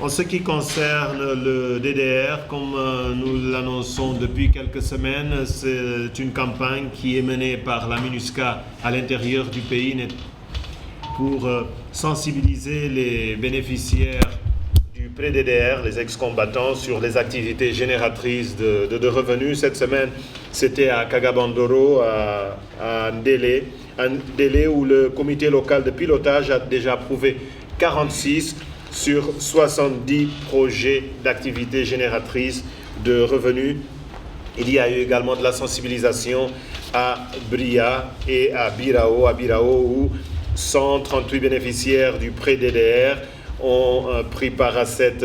En ce qui concerne le DDR, comme nous l'annonçons depuis quelques semaines, c'est une campagne qui est menée par la MINUSCA à l'intérieur du pays pour sensibiliser les bénéficiaires du prêt DDR, les ex-combattants, sur les activités génératrices de revenus. Cette semaine, c'était à Kagabandoro, à Ndélé, où le comité local de pilotage a déjà approuvé 46 sur 70 projets d'activités génératrices de revenus. Il y a eu également de la sensibilisation à Bria et à Birao, où 138 bénéficiaires du prêt DDR ont pris part à cette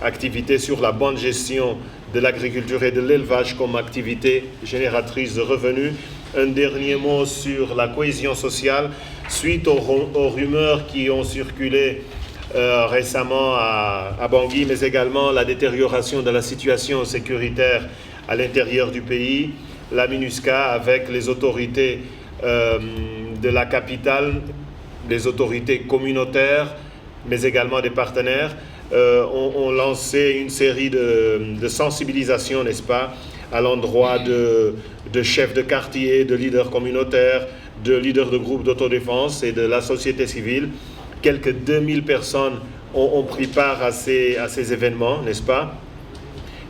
activité sur la bonne gestion de l'agriculture et de l'élevage comme activité génératrice de revenus. Un dernier mot sur la cohésion sociale. Suite aux rumeurs qui ont circulé récemment à Bangui, mais également la détérioration de la situation sécuritaire à l'intérieur du pays, la MINUSCA, avec les autorités de la capitale, les autorités communautaires, mais également des partenaires, ont lancé une série de sensibilisations, n'est-ce pas, à l'endroit de chefs de quartier, de leaders communautaires, de leaders de groupes d'autodéfense et de la société civile. Quelques 2000 personnes ont pris part à ces événements, n'est-ce pas,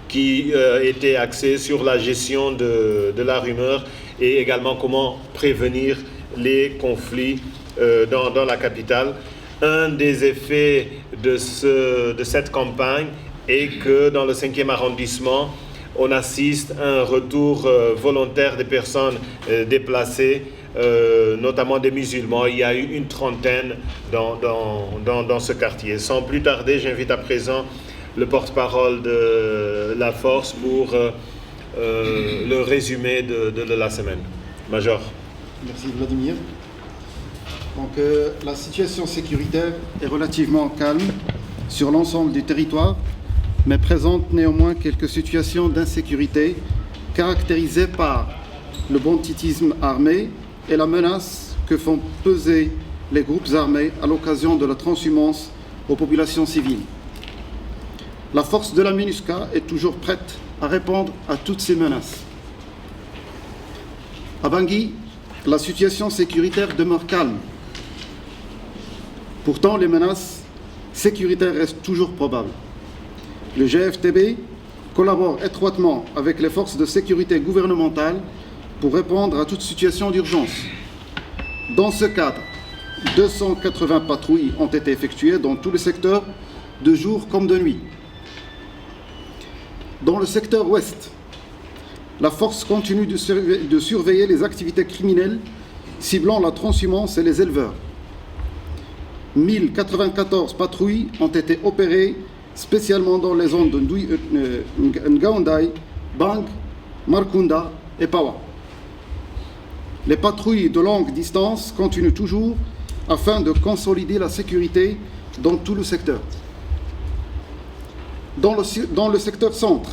qui étaient axés sur la gestion de la rumeur et également comment prévenir les conflits dans la capitale. Un des effets de cette campagne est que dans le 5e arrondissement, on assiste à un retour volontaire des personnes déplacées, notamment des musulmans. Il y a eu une trentaine dans ce quartier. Sans plus tarder, j'invite à présent le porte-parole de la force pour le résumé de la semaine. Major. Merci Vladimir. Donc la situation sécuritaire est relativement calme sur l'ensemble du territoire, mais présente néanmoins quelques situations d'insécurité caractérisées par le banditisme armé et la menace que font peser les groupes armés à l'occasion de la transhumance aux populations civiles. La force de la MINUSCA est toujours prête à répondre à toutes ces menaces. À Bangui, la situation sécuritaire demeure calme. Pourtant, les menaces sécuritaires restent toujours probables. Le GFTB collabore étroitement avec les forces de sécurité gouvernementales pour répondre à toute situation d'urgence. Dans ce cadre, 280 patrouilles ont été effectuées dans tous les secteurs, de jour comme de nuit. Dans le secteur ouest, la force continue de surveiller les activités criminelles ciblant la transhumance et les éleveurs. 1094 patrouilles ont été opérées spécialement dans les zones de Ngaoundai, Bang, Markunda et Pawa. Les patrouilles de longue distance continuent toujours afin de consolider la sécurité dans tout le secteur. Dans le secteur centre,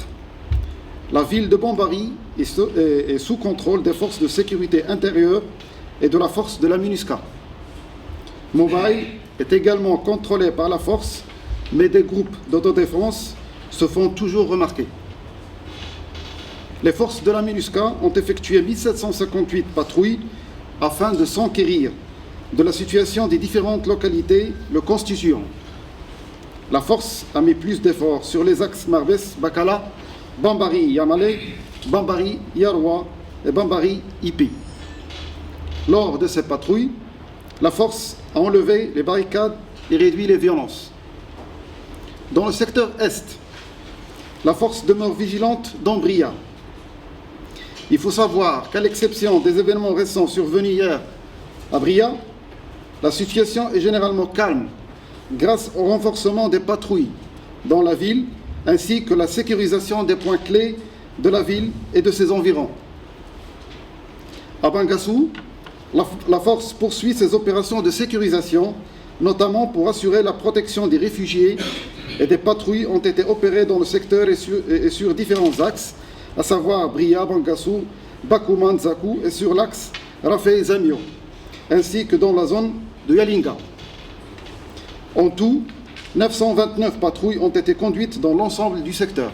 la ville de Bambari est sous contrôle des forces de sécurité intérieure et de la force de la MINUSCA. Mobaye est également contrôlé par la force, mais des groupes d'autodéfense se font toujours remarquer. Les forces de la MINUSCA ont effectué 1758 patrouilles afin de s'enquérir de la situation des différentes localités le constituant. La force a mis plus d'efforts sur les axes Marbès-Bakala, Bambari-Yamale, Bambari-Yarwa et Bambari-Ipi. Lors de ces patrouilles, la force a enlevé les barricades et réduit les violences. Dans le secteur Est, la force demeure vigilante dans Bria. Il faut savoir qu'à l'exception des événements récents survenus hier à Bria, la situation est généralement calme grâce au renforcement des patrouilles dans la ville ainsi que la sécurisation des points clés de la ville et de ses environs. À Bangassou, la force poursuit ses opérations de sécurisation, notamment pour assurer la protection des réfugiés, et des patrouilles ont été opérées dans le secteur et sur différents axes, à savoir Bria, Bangassou, Bakouman, Zakou et sur l'axe Rafé-Zamio, ainsi que dans la zone de Yalinga. En tout, 929 patrouilles ont été conduites dans l'ensemble du secteur.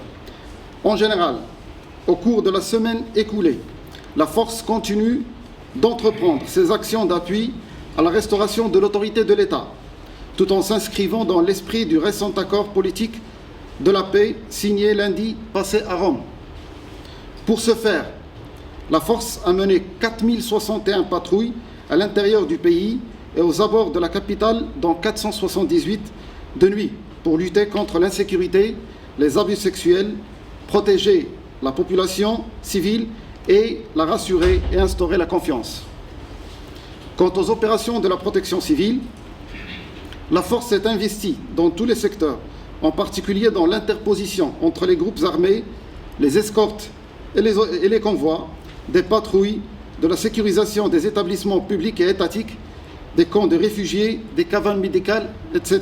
En général, au cours de la semaine écoulée, la force continue d'entreprendre ses actions d'appui à la restauration de l'autorité de l'État, tout en s'inscrivant dans l'esprit du récent accord politique de la paix signé lundi passé à Rome. Pour ce faire, la force a mené 4061 patrouilles à l'intérieur du pays et aux abords de la capitale, dont 478 de nuit, pour lutter contre l'insécurité, les abus sexuels, protéger la population civile et la rassurer et instaurer la confiance. Quant aux opérations de la protection civile, la force s'est investie dans tous les secteurs, en particulier dans l'interposition entre les groupes armés, les escortes et les convois, des patrouilles, de la sécurisation des établissements publics et étatiques, des camps de réfugiés, des cabanes médicales, etc.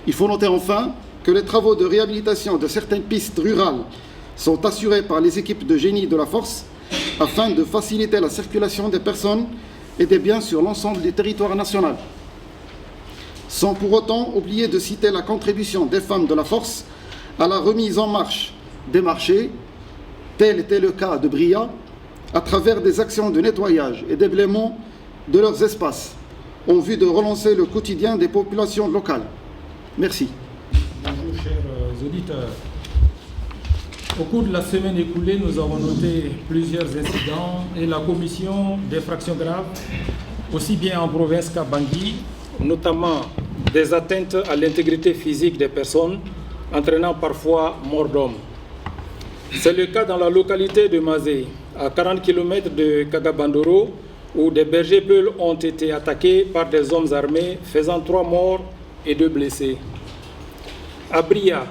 Il faut noter enfin que les travaux de réhabilitation de certaines pistes rurales sont assurés par les équipes de génie de la force afin de faciliter la circulation des personnes et des biens sur l'ensemble du territoire national. Sans pour autant oublier de citer la contribution des femmes de la force à la remise en marche des marchés, tel était le cas de Bria, à travers des actions de nettoyage et déblaiement de leurs espaces, en vue de relancer le quotidien des populations locales. Merci. Bonjour chers auditeurs. Au cours de la semaine écoulée, nous avons noté plusieurs incidents et la commission d'infractions graves, aussi bien en province qu'à Bangui, notamment des atteintes à l'intégrité physique des personnes, entraînant parfois mort d'homme. C'est le cas dans la localité de Mazé, à 40 km de Kagabandoro, où des bergers peuls ont été attaqués par des hommes armés, faisant 3 morts et 2 blessés. À Bria,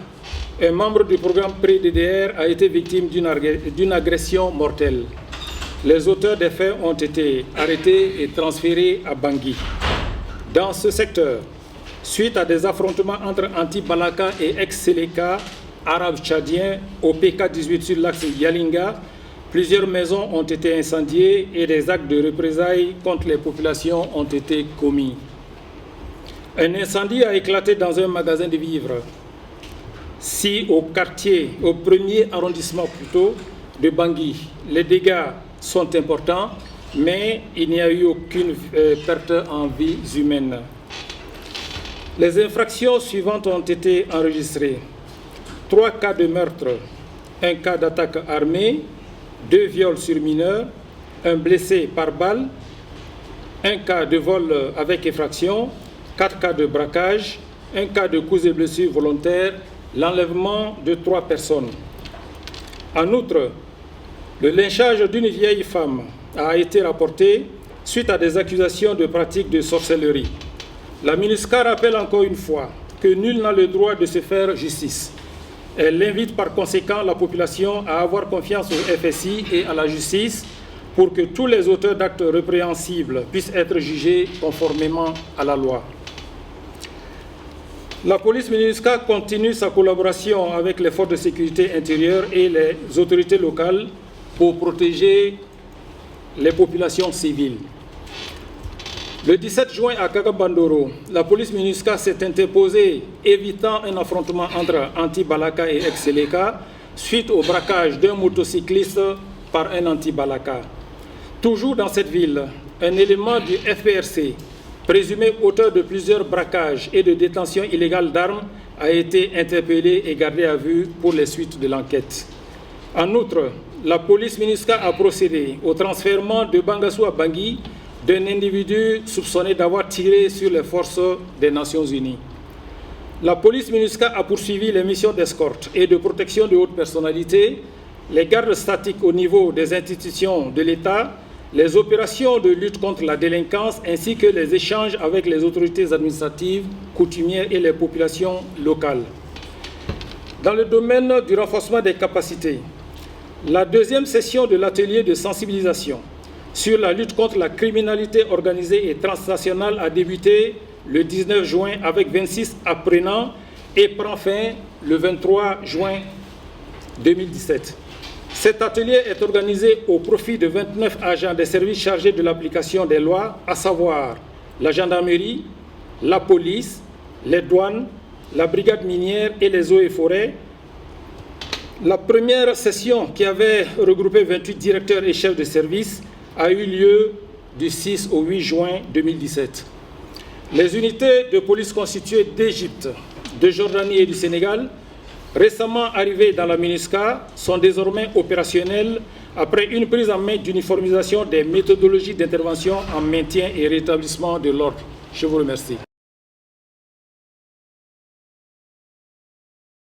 un membre du programme PRE-DDR a été victime d'une agression mortelle. Les auteurs des faits ont été arrêtés et transférés à Bangui. Dans ce secteur, suite à des affrontements entre anti-Balaka et ex-Seleka, arabes tchadiens, au PK-18 sur l'axe Yalinga, plusieurs maisons ont été incendiées et des actes de représailles contre les populations ont été commis. Un incendie a éclaté dans un magasin de vivres. Si au premier arrondissement plutôt, de Bangui, les dégâts sont importants, mais il n'y a eu aucune perte en vies humaines. Les infractions suivantes ont été enregistrées. 3 cas de meurtre, 1 cas d'attaque armée, 2 viols sur mineurs, 1 blessé par balle, 1 cas de vol avec effraction, 4 cas de braquage, 1 cas de coups et blessures volontaires, l'enlèvement de 3 personnes. En outre, le lynchage d'une vieille femme a été rapporté suite à des accusations de pratiques de sorcellerie. La MINUSCA rappelle encore une fois que nul n'a le droit de se faire justice. Elle invite par conséquent la population à avoir confiance au FSI et à la justice pour que tous les auteurs d'actes répréhensibles puissent être jugés conformément à la loi. La police MINUSCA continue sa collaboration avec les forces de sécurité intérieure et les autorités locales pour protéger les populations civiles. Le 17 juin à Kagabandoro, la police MINUSCA s'est interposée, évitant un affrontement entre anti-Balaka et ex-Seleka suite au braquage d'un motocycliste par un anti-Balaka. Toujours dans cette ville, un élément du FPRC, présumé auteur de plusieurs braquages et de détention illégale d'armes, a été interpellé et gardé à vue pour les suites de l'enquête. En outre, la police MINUSCA a procédé au transfèrement de Bangassou à Bangui d'un individu soupçonné d'avoir tiré sur les forces des Nations Unies. La police MINUSCA a poursuivi les missions d'escorte et de protection de hautes personnalités, les gardes statiques au niveau des institutions de l'État, les opérations de lutte contre la délinquance ainsi que les échanges avec les autorités administratives, coutumières et les populations locales. Dans le domaine du renforcement des capacités, la deuxième session de l'atelier de sensibilisation sur la lutte contre la criminalité organisée et transnationale a débuté le 19 juin avec 26 apprenants et prend fin le 23 juin 2017. Cet atelier est organisé au profit de 29 agents des services chargés de l'application des lois, à savoir la gendarmerie, la police, les douanes, la brigade minière et les eaux et forêts. La première session, qui avait regroupé 28 directeurs et chefs de service, a eu lieu du 6 au 8 juin 2017. Les unités de police constituées d'Égypte, de Jordanie et du Sénégal, récemment arrivées dans la MINUSCA, sont désormais opérationnelles après une prise en main d'uniformisation des méthodologies d'intervention en maintien et rétablissement de l'ordre. Je vous remercie.